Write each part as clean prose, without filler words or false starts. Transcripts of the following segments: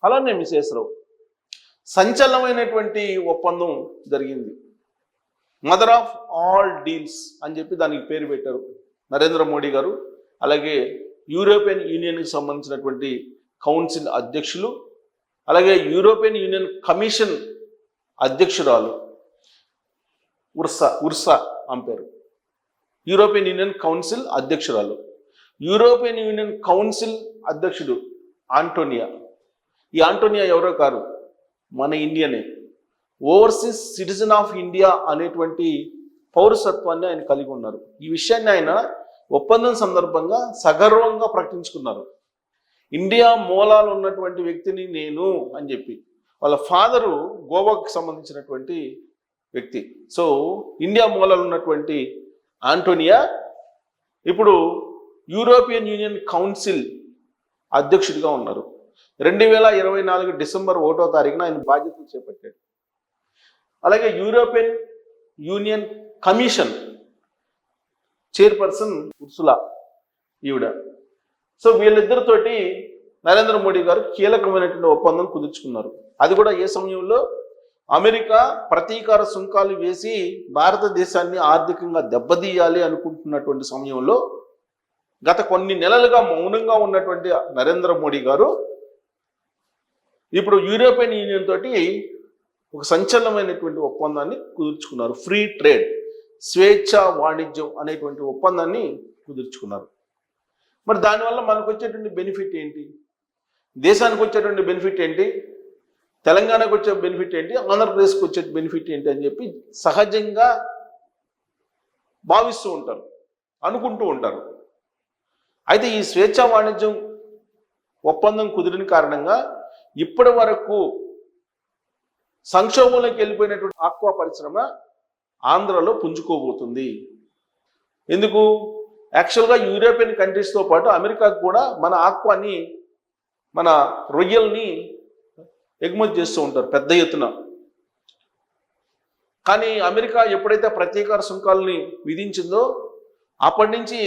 అలానే మిసెస్ రావు సంచలనమైనటువంటి ఒప్పందం జరిగింది. మదర్ ఆఫ్ ఆల్ డీల్స్ అని చెప్పి దానికి పేరు పెట్టారు నరేంద్ర మోడీ గారు. అలాగే యూరోపియన్ యూనియన్కి సంబంధించినటువంటి కౌన్సిల్ అధ్యక్షులు, అలాగే యూరోపియన్ యూనియన్ కమిషన్ అధ్యక్షురాలు ఉర్సా అంపేరు, యూరోపియన్ యూనియన్ కౌన్సిల్ అధ్యక్షురాలు, యూరోపియన్ యూనియన్ కౌన్సిల్ అధ్యక్షుడు ఆంటోనియా. ఈ ఆంటోనియా ఎవరో కారు, మన ఇండియనే. ఓవర్సీస్ సిటిజన్ ఆఫ్ ఇండియా అనేటువంటి పౌరసత్వాన్ని ఆయన కలిగి ఉన్నారు. ఈ విషయాన్ని ఆయన ఒప్పందం సందర్భంగా సగర్వంగా ప్రకటించుకున్నారు. ఇండియా మూలాలు ఉన్నటువంటి వ్యక్తిని నేను అని చెప్పి. వాళ్ళ ఫాదరు గోవాకు సంబంధించినటువంటి వ్యక్తి. సో ఇండియా మూలాలు ఉన్నటువంటి ఆంటోనియా ఇప్పుడు యూరోపియన్ యూనియన్ కౌన్సిల్ అధ్యక్షుడిగా ఉన్నారు. 2024 డిసెంబర్ 1వ తారీఖున ఆయన బాధ్యతలు చేపట్టాడు. అలాగే European union commission chairperson Ursula ఈవిడ. సో వీళ్ళిద్దరితోటి నరేంద్ర మోడీ గారు కీలకమైనటువంటి ఒప్పందం కుదుర్చుకున్నారు. అది కూడా ఏ సమయంలో అమెరికా ప్రతీకార సుంకాలు వేసి భారతదేశాన్ని ఆర్థికంగా దెబ్బతీయాలి అనుకుంటున్నటువంటి సమయంలో గత కొన్ని నెలలుగా మౌనంగా ఉన్నటువంటి నరేంద్ర మోడీ గారు ఇప్పుడు యూరోపియన్ యూనియన్ తోటి ఒక సంచలనమైనటువంటి ఒప్పందాన్ని కుదుర్చుకున్నారు. ఫ్రీ ట్రేడ్, స్వేచ్ఛా వాణిజ్యం అనేటువంటి ఒప్పందాన్ని కుదుర్చుకున్నారు. మరి దానివల్ల మనకు వచ్చేటువంటి బెనిఫిట్ ఏంటి, దేశానికి వచ్చేటువంటి బెనిఫిట్ ఏంటి, తెలంగాణకు వచ్చే బెనిఫిట్ ఏంటి, ఆంధ్రప్రదేశ్కి వచ్చే బెనిఫిట్ ఏంటి అని చెప్పి సహజంగా భావిస్తూ ఉంటారు, అనుకుంటూ ఉంటారు. అయితే ఈ స్వేచ్ఛా వాణిజ్యం ఒప్పందం కుదిరిన కారణంగా ఇప్పటి వరకు సంక్షోభంలోకి వెళ్ళిపోయినటువంటి ఆక్వా పరిశ్రమ ఆంధ్రలో పుంజుకోబోతుంది. ఎందుకు? యాక్చువల్గా యూరోపియన్ కంట్రీస్తో పాటు అమెరికాకు కూడా మన ఆక్వాని, మన రొయ్యల్ని ఎగుమతి చేస్తూ ఉంటారు పెద్ద ఎత్తున. కానీ అమెరికా ఎప్పుడైతే ప్రతీకార సుంకాలని విధించిందో అప్పటి నుంచి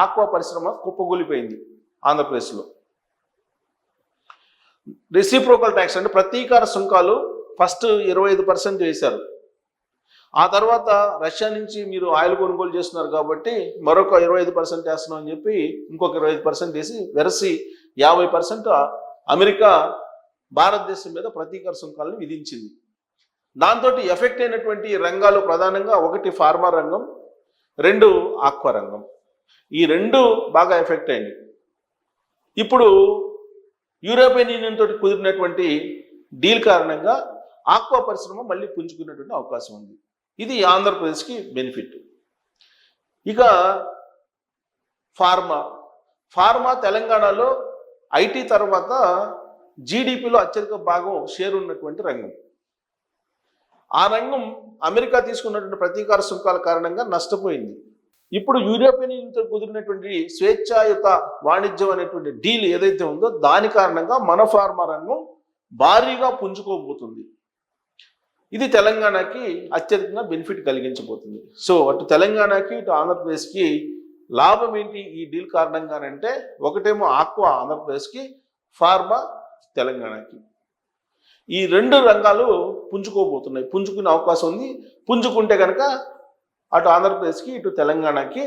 ఆక్వా పరిశ్రమ కుప్పగూలిపోయింది ఆంధ్రప్రదేశ్లో. రెసిప్రోకల్ ట్యాక్స్ అంటే ప్రతీకార సుంకాలు ఫస్ట్ 25% వేశారు. ఆ తర్వాత రష్యా నుంచి మీరు ఆయిల్ కొనుగోలు చేస్తున్నారు కాబట్టి మరొక 25% వేస్తున్నాం అని చెప్పి ఇంకొక 25% వేసి వెరసి 50% అమెరికా భారతదేశం మీద ప్రతీకార సుంకాలను విధించింది. దాంతో ఎఫెక్ట్ అయినటువంటి రంగాలు ప్రధానంగా 1 ఫార్మా రంగం, 2 ఆక్వా రంగం. ఈ 2 బాగా ఎఫెక్ట్ అయింది. ఇప్పుడు యూరోపియన్ యూనియన్ తోటి కుదిరినటువంటి డీల్ కారణంగా ఆక్వా పరిశ్రమ మళ్ళీ పుంజుకునేటువంటి అవకాశం ఉంది. ఇది ఆంధ్రప్రదేశ్కి బెనిఫిట్. ఇక ఫార్మా తెలంగాణలో ఐటీ తర్వాత జీడిపిలో అత్యధిక భాగం షేర్ ఉన్నటువంటి రంగం. ఆ రంగం అమెరికా తీసుకున్నటువంటి ప్రతీకార సుంకాల కారణంగా నష్టపోయింది. ఇప్పుడు యూరోపియన్ యూనియన్తో కుదిరినటువంటి స్వేచ్ఛాయుత వాణిజ్యం అనేటువంటి డీల్ ఏదైతే ఉందో దాని కారణంగా మన ఫార్మా రంగం భారీగా పుంజుకోబోతుంది. ఇది తెలంగాణకి అత్యధికంగా బెనిఫిట్ కలిగించబోతుంది. సో అటు తెలంగాణకి ఇటు ఆంధ్రప్రదేశ్కి లాభం ఏంటి ఈ డీల్ కారణంగానంటే, ఒకటేమో ఆక్వా ఆంధ్రప్రదేశ్కి, ఫార్మా తెలంగాణకి. ఈ 2 రంగాలు పుంజుకోబోతున్నాయి, పుంజుకునే అవకాశం ఉంది. పుంజుకుంటే కనుక అటు ఆంధ్రప్రదేశ్కి ఇటు తెలంగాణకి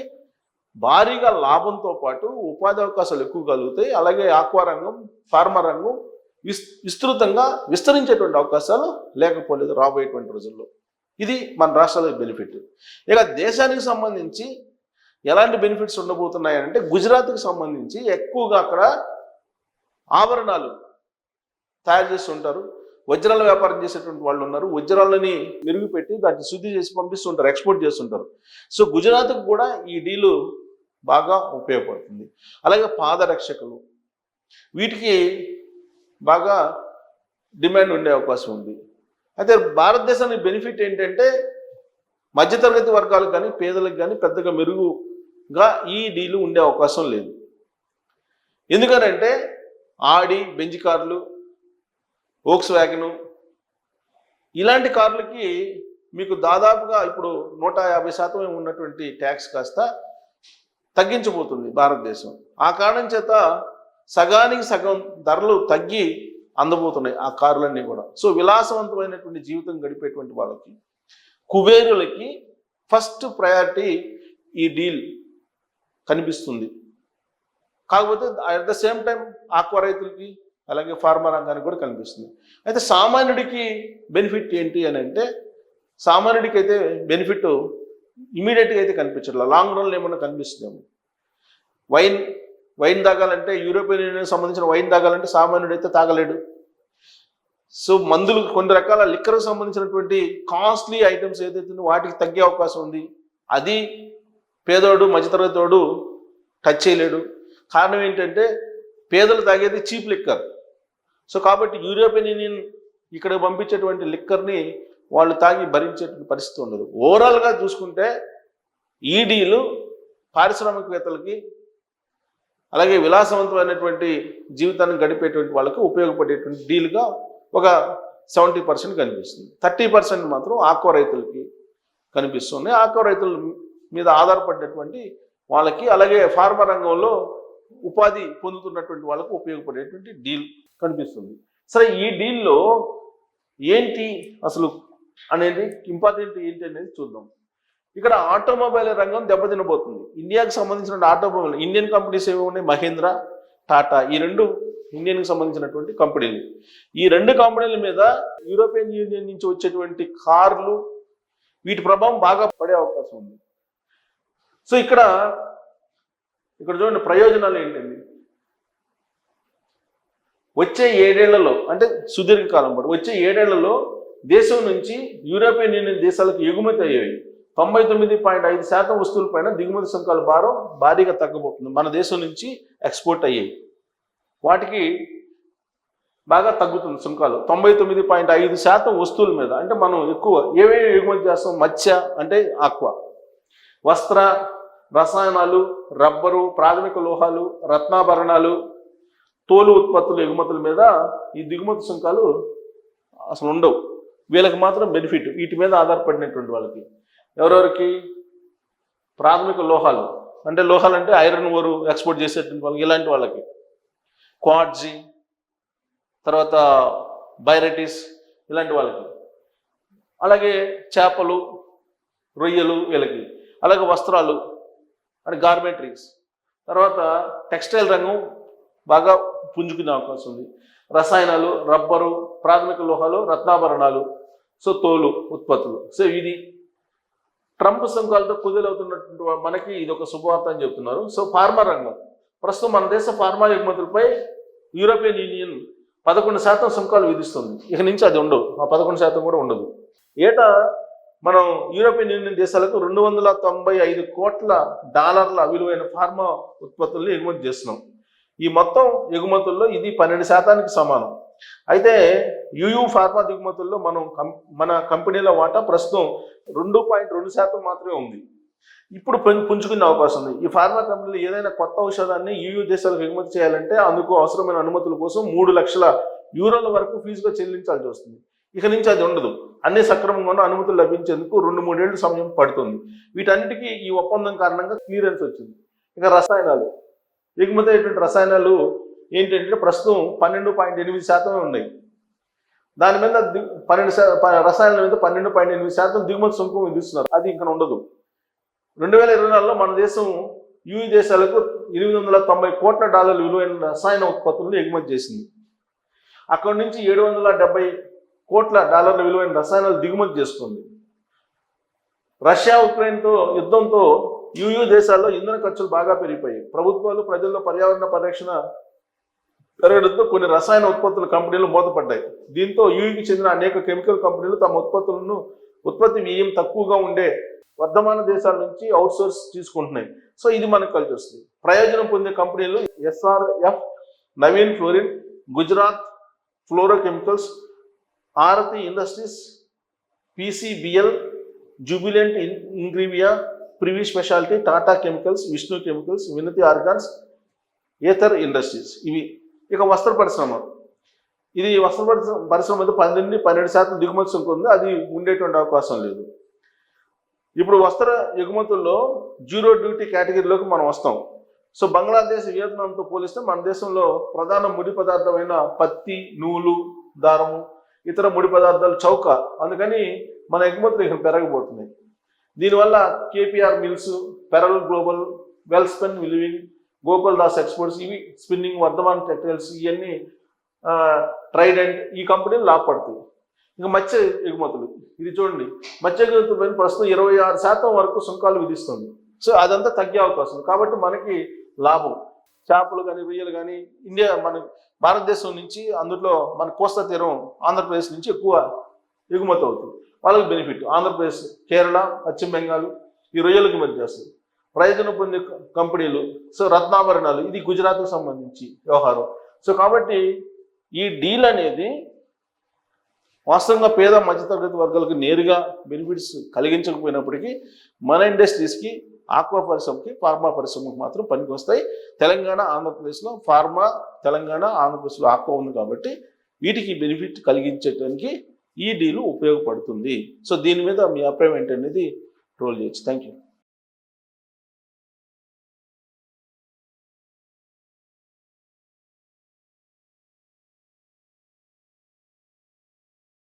భారీగా లాభంతో పాటు ఉపాధి అవకాశాలు ఎక్కువ కలుగుతాయి. అలాగే ఆక్వా రంగం, ఫార్మా రంగం విస్తృతంగా విస్తరించేటువంటి అవకాశాలు లేకపోలేదు రాబోయేటువంటి రోజుల్లో. ఇది మన రాష్ట్రాలకు బెనిఫిట్. ఇక దేశానికి సంబంధించి ఎలాంటి బెనిఫిట్స్ ఉండబోతున్నాయంటే, గుజరాత్కి సంబంధించి ఎక్కువగా అక్కడ ఆభరణాలు తయారు చేస్తుంటారు, వజ్రాల వ్యాపారం చేసేటువంటి వాళ్ళు ఉన్నారు. వజ్రాలని మెరుగుపెట్టి దాన్ని శుద్ధి చేసి పంపిస్తుంటారు, ఎక్స్పోర్ట్ చేస్తుంటారు. సో గుజరాత్కు కూడా ఈ డీలు బాగా ఉపయోగపడుతుంది. అలాగే పాదరక్షకులు, వీటికి బాగా డిమాండ్ ఉండే అవకాశం ఉంది. అయితే భారతదేశానికి బెనిఫిట్ ఏంటంటే, మధ్యతరగతి వర్గాలకు కానీ పేదలకు కానీ పెద్దగా మెరుగుగా ఈ డీలు ఉండే అవకాశం లేదు. ఎందుకనంటే ఆడి, బెంజ్ కార్లు, వోక్స్ వ్యాగను ఇలాంటి కార్లకి మీకు దాదాపుగా ఇప్పుడు 150% ఉన్నటువంటి ట్యాక్స్ కాస్త తగ్గించబోతుంది భారతదేశం. ఆ కారణం చేత సగానికి సగం ధరలు తగ్గి అందబోతున్నాయి ఆ కార్లన్నీ కూడా. సో విలాసవంతమైనటువంటి జీవితం గడిపేటువంటి వాళ్ళకి, కుబేరులకి ఫస్ట్ ప్రయారిటీ ఈ డీల్ కనిపిస్తుంది. కాకపోతే at the same time aqua రైతులకి అలాగే ఫార్మా రంగానికి కూడా కనిపిస్తుంది. అయితే సామాన్యుడికి బెనిఫిట్ ఏంటి అని అంటే, సామాన్యుడికి అయితే బెనిఫిట్ ఇమీడియట్గా అయితే కనిపించట్లేదు, లాంగ్ రన్లో ఏమన్నా కనిపిస్తుందేమో. వైన్ తాగాలంటే, యూరోపియన్ యూనియన్ సంబంధించిన వైన్ తాగాలంటే సామాన్యుడు అయితే తాగలేడు. సో మందులు, కొన్ని రకాల లిక్కర్కి సంబంధించినటువంటి కాస్ట్లీ ఐటమ్స్ ఏదైతే వాటికి తగ్గే అవకాశం ఉంది, అది పేదోడు మధ్యతరగతోడు టచ్ చేయలేడు. కారణం ఏంటంటే పేదలు తాగేది చీప్ లిక్కర్. సో కాబట్టి యూరోపియన్ యూనియన్ ఇక్కడ పంపించేటువంటి లిక్కర్ని వాళ్ళు తాగి భరించేటువంటి పరిస్థితి ఉండదు. ఓవరాల్గా చూసుకుంటే ఈ డీలు పారిశ్రామికవేత్తలకి అలాగే విలాసవంతమైనటువంటి జీవితాన్ని గడిపేటువంటి వాళ్ళకి ఉపయోగపడేటువంటి డీల్గా ఒక 70% కనిపిస్తుంది. 30% మాత్రం ఆక్వా రైతులకి కనిపిస్తుంది. ఆక్వా రైతుల మీద ఆధారపడినటువంటి వాళ్ళకి, అలాగే ఫార్మా రంగంలో ఉపాధి పొందుతున్నటువంటి వాళ్ళకు ఉపయోగపడేటువంటి డీల్ కనిపిస్తుంది. సరే, ఈ డీల్లో ఏంటి అసలు అనేది, ఇంపార్టెంట్ ఏంటి అనేది చూద్దాం. ఇక్కడ ఆటోమొబైల్ రంగం దెబ్బతినబోతుంది. ఇండియాకి సంబంధించిన ఆటోమొబైల్ ఇండియన్ కంపెనీస్ ఏమి ఉన్నాయి, మహీంద్ర, టాటా, ఈ రెండు ఇండియన్కి సంబంధించినటువంటి కంపెనీలు. ఈ రెండు కంపెనీల మీద యూరోపియన్ యూనియన్ నుంచి వచ్చేటువంటి కార్లు, వీటి ప్రభావం బాగా పడే అవకాశం ఉంది. సో ఇక్కడ చూడండి ప్రయోజనాలు ఏంటండి. వచ్చే 7 ఏళ్లలో, అంటే సుదీర్ఘకాలం పాటు వచ్చే 7 ఏళ్లలో దేశం నుంచి యూరోపియన్ యూనియన్ దేశాలకు ఎగుమతి అయ్యేవి 99.5% వస్తువులపైన దిగుమతి సుంకాల భారం భారీగా తగ్గబోతుంది. మన దేశం నుంచి ఎక్స్పోర్ట్ అయ్యేవి వాటికి బాగా తగ్గుతుంది సుంకాలు. 99.5% వస్తువుల మీద, అంటే మనం ఎక్కువ ఏమేమి ఎగుమతి చేస్తాం, మత్స్య అంటే ఆక్వా, వస్త్ర, రసాయనాలు, రబ్బరు, ప్రాథమిక లోహాలు, రత్నాభరణాలు, తోలు ఉత్పత్తులు ఎగుమతుల మీద ఈ దిగుమతి సుంకాలు అసలు ఉండవు. వీళ్ళకి మాత్రం బెనిఫిట్, వీటి మీద ఆధారపడినటువంటి వాళ్ళకి. ఎవరెవరికి? ప్రాథమిక లోహాలు అంటే ఐరన్ ఓరు ఎక్స్పోర్ట్ చేసేటువంటి వాళ్ళకి, ఇలాంటి వాళ్ళకి, క్వాడ్జీ, తర్వాత బైరటిస్, ఇలాంటి వాళ్ళకి. అలాగే చేపలు, రొయ్యలు వీళ్ళకి. అలాగే వస్త్రాలు అంటే గార్మెంటరీస్. తర్వాత టెక్స్టైల్ రంగం బాగా పుంజుకునే అవకాశం ఉంది. రసాయనాలు, రబ్బరు, ప్రాథమిక లోహాలు, రత్నాభరణాలు, సో తోలు ఉత్పత్తులు. సో ఇది ట్రంప్ సుంకాలతో కుదేలవుతున్నటువంటి మనకి ఇది ఒక శుభవార్త అని చెప్తున్నారు. సో ఫార్మా రంగం ప్రస్తుతం మన దేశ ఫార్మా ఎగుమతులపై యూరోపియన్ యూనియన్ 11% సుంకాలు విధిస్తుంది. ఇక నుంచి అది ఉండవు, ఆ 11% కూడా ఉండదు. ఏటా మనం యూరోపియన్ యూనియన్ దేశాలకు $295 కోట్ల విలువైన ఫార్మా ఉత్పత్తులను ఎగుమతి చేస్తున్నాం. ఈ మొత్తం ఎగుమతుల్లో ఇది 12%కి సమానం. అయితే యూయూ ఫార్మా దిగుమతుల్లో మన కంపెనీల వాటా ప్రస్తుతం 2.2% మాత్రమే ఉంది. ఇప్పుడు పుంజుకునే అవకాశం ఉంది. ఈ ఫార్మా కంపెనీలు ఏదైనా కొత్త ఔషధాన్ని యూయూ దేశాలకు ఎగుమతి చేయాలంటే అందుకు అవసరమైన అనుమతుల కోసం 3 లక్షల యూరోల వరకు ఫీజుగా చెల్లించాల్సి వస్తుంది. ఇక నుంచి అది ఉండదు. అన్ని సక్రమంగా అనుమతులు లభించేందుకు 2-3 ఏళ్ళు సమయం పడుతుంది. వీటన్నిటికీ ఈ ఒప్పందం కారణంగా క్లియరెన్స్ వచ్చింది. ఇక రసాయనాలు, ఎగుమతి అయ్యేటువంటి రసాయనాలు ఏంటంటే ప్రస్తుతం 12.8% ఉన్నాయి. దాని మీద రసాయనాల మీద 12.8% దిగుమతి సుంకం విధిస్తున్నారు. అది ఇంకా ఉండదు. 2024లో మన దేశం యూఈ దేశాలకు $890 కోట్ల విలువైన రసాయన ఉత్పత్తులను ఎగుమతి చేసింది. అక్కడి నుంచి $770 కోట్ల విలువైన రసాయనాలు దిగుమతి చేస్తుంది. రష్యా ఉక్రెయిన్తో యుద్ధంతో యూయూ దేశాల్లో ఇంధన ఖర్చులు బాగా పెరిగిపోయాయి. ప్రభుత్వాలు ప్రజల్లో పర్యావరణ పరిరక్షణ పెరగడంతో కొన్ని రసాయన ఉత్పత్తుల కంపెనీలు మూతపడ్డాయి. దీంతో యూఈకి చెందిన అనేక కెమికల్ కంపెనీలు తమ ఉత్పత్తి వ్యయం తక్కువగా ఉండే వర్ధమాన దేశాల నుంచి అవుట్సోర్స్ తీసుకుంటున్నాయి. సో ఇది మనకు కలిసి వస్తుంది. ప్రయోజనం పొందే కంపెనీలు SRF, Navin Fluorine, Gujarat Fluorochemicals, Aarti Industries, PCBL, Jubilant Ingrevia, Privi Speciality, Tata Chemicals, Vishnu Chemicals, Vinati Organics, Ether Industries. ఇవి. ఇక వస్త్ర పరిశ్రమ, ఇది వస్త్ర పరిశ్రమ మీద 12% దిగుమతి సుంకం ఉంది. అది ఉండేటువంటి అవకాశం లేదు. ఇప్పుడు వస్త్ర ఎగుమతుల్లో జీరో డ్యూటీ కేటగిరీలోకి మనం వస్తాం. సో బంగ్లాదేశ్, వియత్నాంతో పోలిస్తే మన దేశంలో ప్రధాన ముడి పదార్థమైన పత్తి, నూలు, దారము, ఇతర ముడి పదార్థాలు చౌక. అందుకని మన ఎగుమతులు ఇక్కడ పెరగబోతున్నాయి. దీనివల్ల KPR Mills, Pearl Global, Welspun Living, Gokul Das exports, ఇవి స్పిన్నింగ్, వర్ధమాన్ టెక్స్టైల్స్, ఇవన్నీ ట్రైడెంట్, ఈ కంపెనీలు లాభపడతాయి. ఇంకా మత్స్య ఎగుమతులు, ఇది చూడండి, మత్స్య ఎగుమతులపైన ప్రస్తుతం 26% వరకు సుంకాలు విధిస్తుంది. సో అదంతా తగ్గే అవకాశం ఉంది. కాబట్టి మనకి లాభం. చేపలు కానీ, రొయ్యలు కానీ ఇండియా, మన భారతదేశం నుంచి, అందులో మన కోస్తా తీరం ఆంధ్రప్రదేశ్ నుంచి ఎక్కువ ఎగుమతి అవుతుంది. వాళ్ళకి బెనిఫిట్. ఆంధ్రప్రదేశ్, కేరళ, పశ్చిమ బెంగాల్ ఈ రొయ్యలకు మధ్య చేస్తుంది. ప్రయోజనం పొందే కంపెనీలు, సో రత్నాభరణాలు, ఇది గుజరాత్కు సంబంధించి వ్యవహారం. సో కాబట్టి ఈ డీల్ అనేది వాస్తవంగా పేద మధ్యతరగతి వర్గాలకు నేరుగా బెనిఫిట్స్ కలిగించకపోయినప్పటికీ మన ఇండస్ట్రీస్కి, ఆక్వా పరిశ్రమకి, ఫార్మా పరిశ్రమకి మాత్రం పనికి వస్తాయి. తెలంగాణ, ఆంధ్రప్రదేశ్లో ఫార్మా, తెలంగాణ, ఆంధ్రప్రదేశ్లో ఆక్వా ఉంది కాబట్టి వీటికి బెనిఫిట్ కలిగించడానికి ఈ డీలు ఉపయోగపడుతుంది. సో దీని మీద మీ అభిప్రాయం ఏంటనేది ట్రోల్ చేయొచ్చు. Thank you.